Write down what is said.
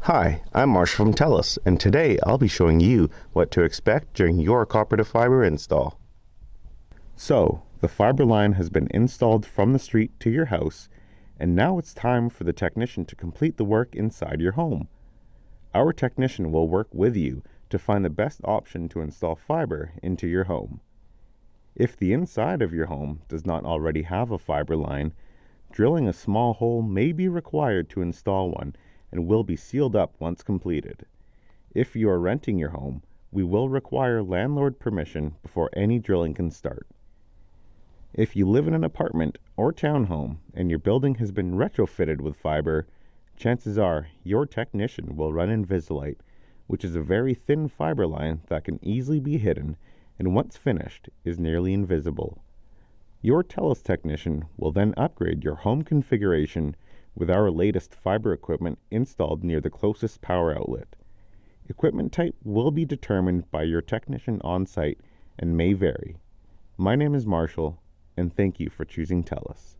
Hi, I'm Marshall from TELUS, and today I'll be showing you what to expect during your cooperative fiber install. So, the fiber line has been installed from the street to your house, and now it's time for the technician to complete the work inside your home. Our technician will work with you to find the best option to install fiber into your home. If the inside of your home does not already have a fiber line, drilling a small hole may be required to install one and will be sealed up once completed. If you are renting your home, we will require landlord permission before any drilling can start. If you live in an apartment or townhome and your building has been retrofitted with fiber, chances are your technician will run Invisalite, which is a very thin fiber line that can easily be hidden and once finished is nearly invisible. Your TELUS technician will then upgrade your home configuration with our latest fiber equipment installed near the closest power outlet. Equipment type will be determined by your technician on site and may vary. My name is Marshall, and thank you for choosing TELUS.